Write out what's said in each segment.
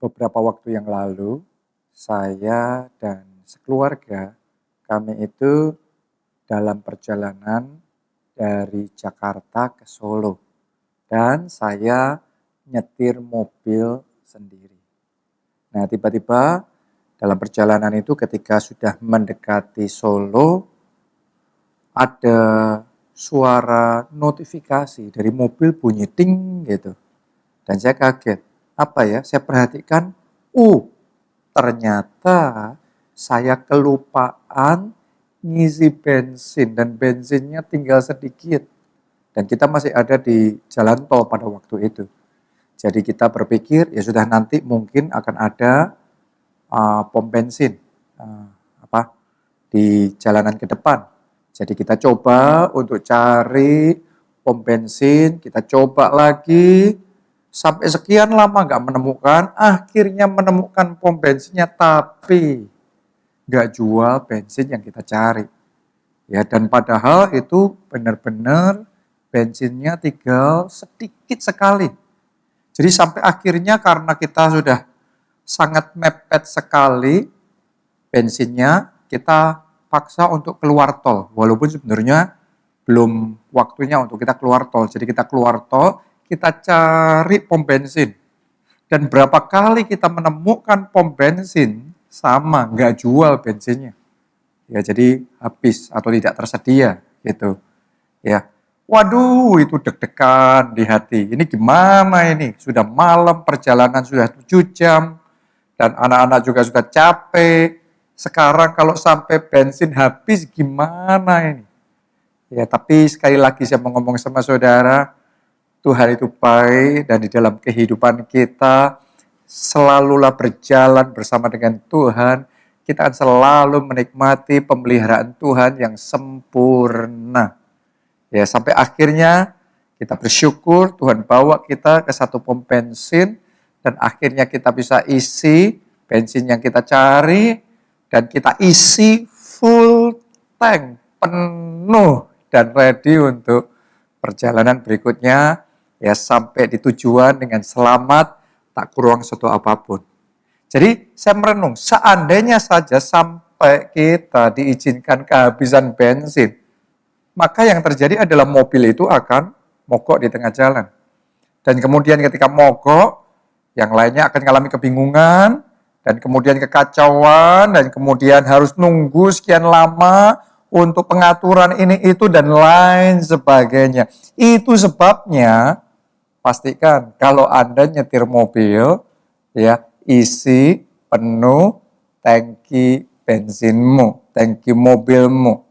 Beberapa waktu yang lalu, saya dan sekeluarga, kami itu dalam perjalanan dari Jakarta ke Solo. Dan saya nyetir mobil sendiri. Nah, tiba-tiba dalam perjalanan itu ketika sudah mendekati Solo, ada suara notifikasi dari mobil bunyi ting gitu. Dan saya kaget. Apa ya? Saya perhatikan, ternyata saya kelupaan ngisi bensin dan bensinnya tinggal sedikit. Dan kita masih ada di jalan tol pada waktu itu. Jadi kita berpikir ya sudah nanti mungkin akan ada pom bensin di jalanan ke depan. Jadi kita coba untuk cari pom bensin, kita coba lagi sampai sekian lama nggak menemukan, akhirnya menemukan pom bensinnya tapi nggak jual bensin yang kita cari. Ya, dan padahal itu benar-benar bensinnya tinggal sedikit sekali. Jadi sampai akhirnya karena kita sudah sangat mepet sekali bensinnya, kita paksa untuk keluar tol. Walaupun sebenarnya belum waktunya untuk kita keluar tol. Jadi kita keluar tol, kita cari pom bensin. Dan berapa kali kita menemukan pom bensin, sama, nggak jual bensinnya. Ya, jadi habis atau tidak tersedia gitu. Ya. Waduh, itu deg-degan di hati. Ini gimana ini? Sudah malam, perjalanan sudah 7 jam, dan anak-anak juga sudah capek. Sekarang kalau sampai bensin habis gimana ini? Ya, tapi sekali lagi saya mau ngomong sama saudara, Tuhan itu baik dan di dalam kehidupan kita selalulah berjalan bersama dengan Tuhan. Kita akan selalu menikmati pemeliharaan Tuhan yang sempurna. Ya, sampai akhirnya kita bersyukur Tuhan bawa kita ke satu pom bensin dan akhirnya kita bisa isi bensin yang kita cari dan kita isi full tank, penuh dan ready untuk perjalanan berikutnya ya sampai di tujuan dengan selamat, tak kurang suatu apapun. Jadi saya merenung, seandainya saja sampai kita diizinkan kehabisan bensin, maka yang terjadi adalah mobil itu akan mogok di tengah jalan. Dan kemudian ketika mogok, yang lainnya akan mengalami kebingungan, dan kemudian kekacauan, dan kemudian harus nunggu sekian lama untuk pengaturan ini, itu, dan lain sebagainya. Itu sebabnya, pastikan kalau Anda nyetir mobil, ya isi penuh tangki bensinmu, tangki mobilmu.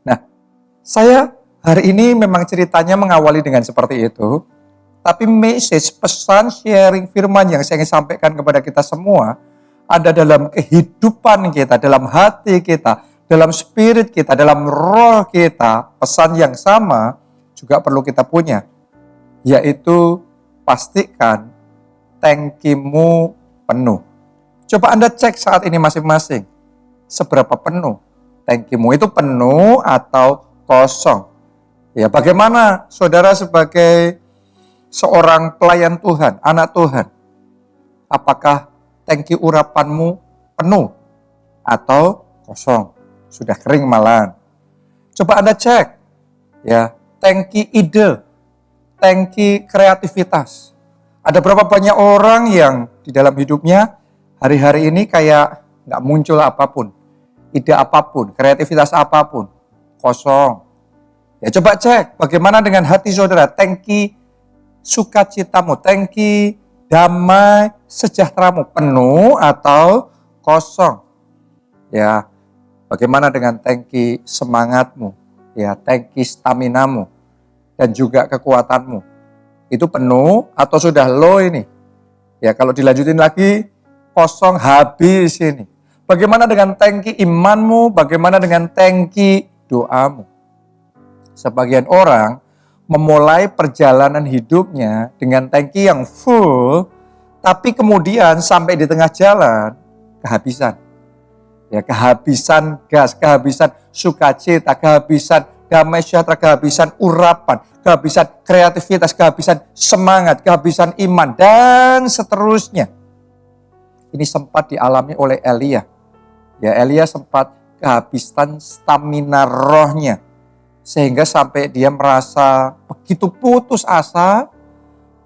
Nah, saya hari ini memang ceritanya mengawali dengan seperti itu, tapi message, pesan, sharing firman yang saya ingin sampaikan kepada kita semua ada dalam kehidupan kita, dalam hati kita, dalam spirit kita, dalam roh kita. Pesan yang sama juga perlu kita punya, yaitu pastikan tangkimu penuh. Coba Anda cek saat ini masing-masing, seberapa penuh tangkimu, itu penuh atau kosong. Ya, bagaimana saudara sebagai seorang pelayan Tuhan, anak Tuhan? Apakah tangki urapanmu penuh atau kosong? Sudah kering malahan. Coba Anda cek, ya, tangki ide, tangki kreativitas. Ada berapa banyak orang yang di dalam hidupnya hari-hari ini kayak nggak muncul apapun, ide apapun, kreativitas apapun, kosong. Ya, coba cek bagaimana dengan hati saudara, tangki sukacitamu, tangki damai sejahteramu penuh atau kosong. Ya, bagaimana dengan tangki semangatmu, ya, tangki staminamu dan juga kekuatanmu, itu penuh atau sudah low ini? Ya, kalau dilanjutin lagi kosong, habis ini. Bagaimana dengan tangki imanmu? Bagaimana dengan tangki doamu? Sebagian orang memulai perjalanan hidupnya dengan tangki yang full, tapi kemudian sampai di tengah jalan kehabisan. Ya, kehabisan gas, kehabisan sukacita, kehabisan damai sejahtera, kehabisan urapan, kehabisan kreativitas, kehabisan semangat, kehabisan iman, dan seterusnya. Ini sempat dialami oleh Elia. Ya, Elia sempat kehabisan stamina rohnya. Sehingga sampai dia merasa begitu putus asa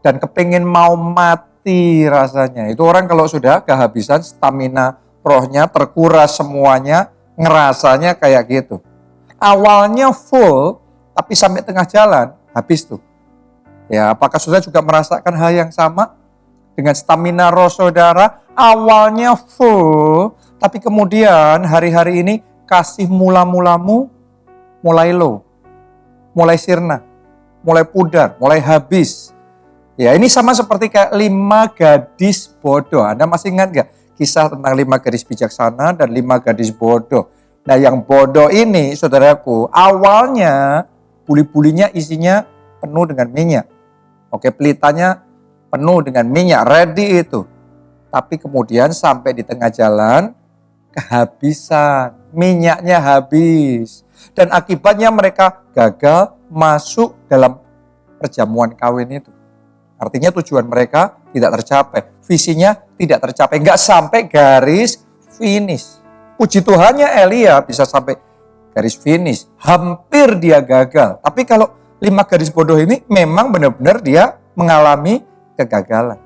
dan kepingin mau mati rasanya. Itu orang kalau sudah kehabisan stamina rohnya, terkuras semuanya, ngerasanya kayak gitu. Awalnya full, tapi sampai tengah jalan, habis tuh. Ya, apakah saudara juga merasakan hal yang sama? Dengan stamina roh saudara, awalnya full, tapi kemudian hari-hari ini kasih mula-mulamu mulai low, mulai sirna, mulai pudar, mulai habis. Ya, ini sama seperti kayak 5 gadis bodoh. Anda masih ingat gak kisah tentang 5 gadis bijaksana dan 5 gadis bodoh? Nah, yang bodoh ini, saudaraku, awalnya buli-bulinya isinya penuh dengan minyak. Oke, pelitanya penuh dengan minyak, ready itu. Tapi kemudian sampai di tengah jalan, kehabisan, minyaknya habis. Dan akibatnya mereka gagal masuk dalam perjamuan kawin itu. Artinya tujuan mereka tidak tercapai, visinya tidak tercapai, nggak sampai garis finish. Puji Tuhannya Elia bisa sampai garis finish, hampir dia gagal. Tapi kalau 5 gadis bodoh ini memang benar-benar dia mengalami kegagalan.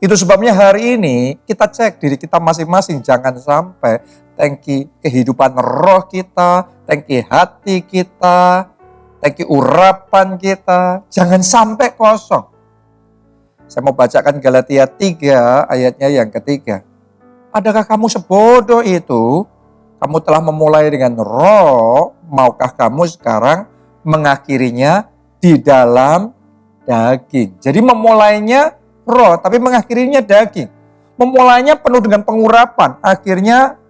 Itu sebabnya hari ini kita cek diri kita masing-masing, jangan sampai tangki kehidupan roh kita, tangki hati kita, tangki urapan kita, jangan sampai kosong. Saya mau bacakan Galatia 3 ayatnya yang ketiga. Adakah kamu sebodoh itu? Kamu telah memulai dengan roh, maukah kamu sekarang mengakhirinya di dalam daging? Jadi memulainya roh, tapi mengakhirinya daging. Memulainya penuh dengan pengurapan, akhirnya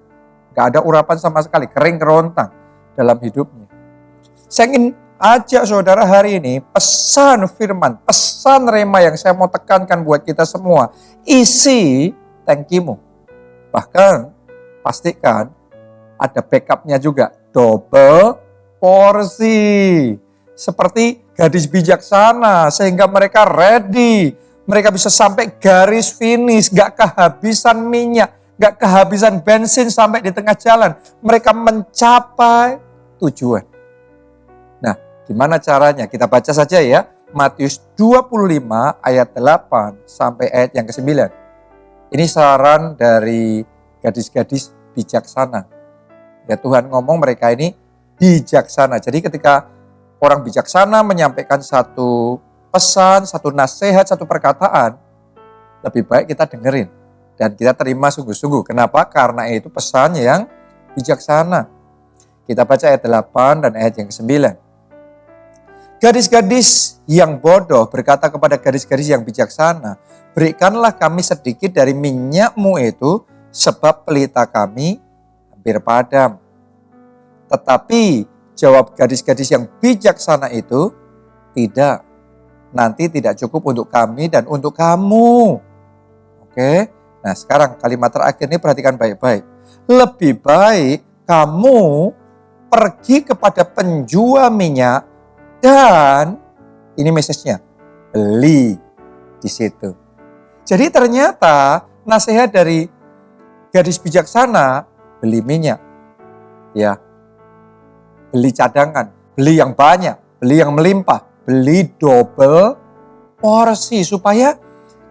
gak ada urapan sama sekali, kering kerontang dalam hidupnya. Saya ingin ajak saudara hari ini, pesan firman, pesan rema yang saya mau tekankan buat kita semua. Isi tangkimu. Bahkan pastikan ada backupnya juga. Double porsi. Seperti gadis bijaksana, sehingga mereka ready. Mereka bisa sampai garis finish, gak kehabisan minyak, gak kehabisan bensin sampai di tengah jalan. Mereka mencapai tujuan. Nah, gimana caranya? Kita baca saja ya. Matius 25 ayat 8 sampai ayat yang ke-9. Ini saran dari gadis-gadis bijaksana. Ya, Tuhan ngomong mereka ini bijaksana. Jadi ketika orang bijaksana menyampaikan satu pesan, satu nasihat, satu perkataan, lebih baik kita dengerin dan kita terima sungguh-sungguh. Kenapa? Karena itu pesan yang bijaksana. Kita baca ayat 8 dan ayat yang ke-9. Gadis-gadis yang bodoh berkata kepada gadis-gadis yang bijaksana, berikanlah kami sedikit dari minyakmu itu, sebab pelita kami hampir padam. Tetapi jawab gadis-gadis yang bijaksana itu, tidak. Nanti tidak cukup untuk kami dan untuk kamu. Oke, nah sekarang kalimat terakhir ini perhatikan baik-baik. Lebih baik kamu pergi kepada penjual minyak dan ini message-nya, beli di situ. Jadi ternyata nasihat dari gadis bijaksana, beli minyak. Ya, beli cadangan, beli yang banyak, beli yang melimpah, beli double porsi supaya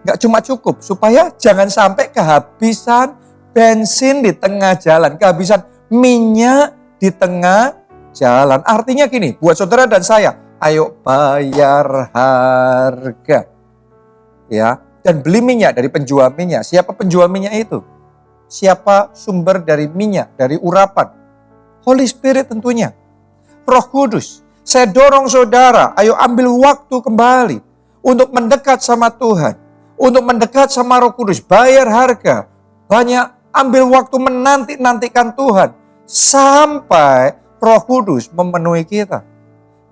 gak cuma cukup, supaya jangan sampai kehabisan bensin di tengah jalan, kehabisan minyak di tengah jalan. Artinya gini, buat saudara dan saya, ayo bayar harga. Ya, dan beli minyak dari penjual minyak. Siapa penjual minyak itu? Siapa sumber dari minyak, dari urapan? Holy Spirit tentunya. Roh Kudus. Saya dorong saudara, ayo ambil waktu kembali untuk mendekat sama Tuhan. Untuk mendekat sama Roh Kudus, bayar harga. Banyak ambil waktu menanti-nantikan Tuhan. Sampai Roh Kudus memenuhi kita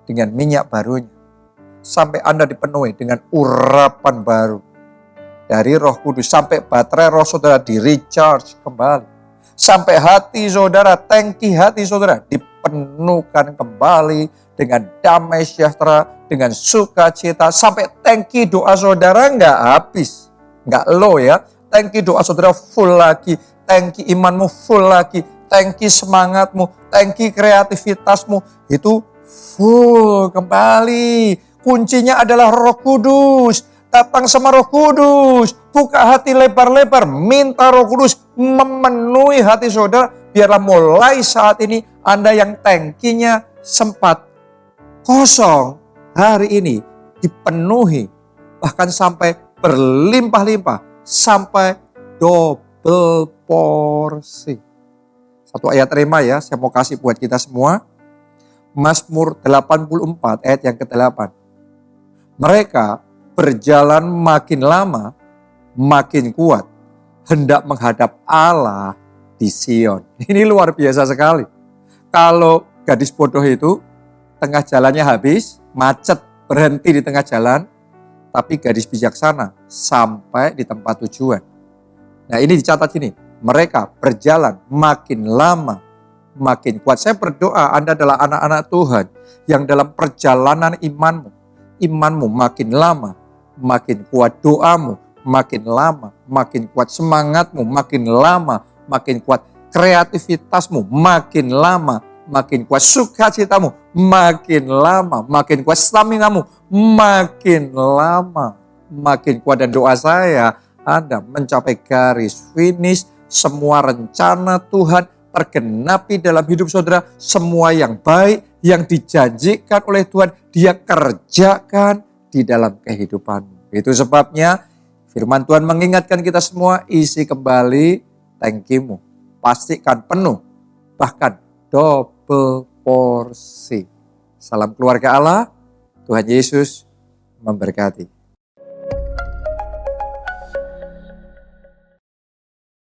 dengan minyak barunya. Sampai Anda dipenuhi dengan urapan baru dari Roh Kudus. Sampai baterai roh saudara di recharge kembali. Sampai hati saudara, tangki hati saudara dipenuhkan kembali dengan damai sejahtera, dengan sukacita. Sampai tangki doa saudara nggak habis, nggak low ya. Tangki doa saudara full lagi, tangki imanmu full lagi, tangki semangatmu, tangki kreativitasmu itu full kembali. Kuncinya adalah Roh Kudus. Datang sama Roh Kudus. Buka hati lebar-lebar. Minta Roh Kudus memenuhi hati saudara. Biarlah mulai saat ini Anda yang tangkinya sempat kosong hari ini dipenuhi. Bahkan sampai berlimpah-limpah. Sampai double porsi. Satu ayat rema ya, saya mau kasih buat kita semua. Mazmur 84 ayat yang ke-8. Mereka berjalan makin lama, makin kuat, hendak menghadap Allah di Sion. Ini luar biasa sekali. Kalau gadis bodoh itu, tengah jalannya habis, macet, berhenti di tengah jalan, tapi gadis bijaksana sampai di tempat tujuan. Nah ini dicatat ini, mereka berjalan makin lama, makin kuat. Saya berdoa Anda adalah anak-anak Tuhan yang dalam perjalanan imanmu makin lama, makin kuat, doamu makin lama, makin kuat, semangatmu makin lama, makin kuat, kreativitasmu makin lama, makin kuat, sukacitamu makin lama, makin kuat, staminamu makin lama, makin kuat. Dan doa saya Anda mencapai garis finish, semua rencana Tuhan tergenapi dalam hidup saudara. Semua yang baik yang dijanjikan oleh Tuhan, Dia kerjakan di dalam kehidupanmu. Itu sebabnya firman Tuhan mengingatkan kita semua, isi kembali tangkimu. Pastikan penuh, bahkan double porsi. Salam keluarga Allah, Tuhan Yesus memberkati.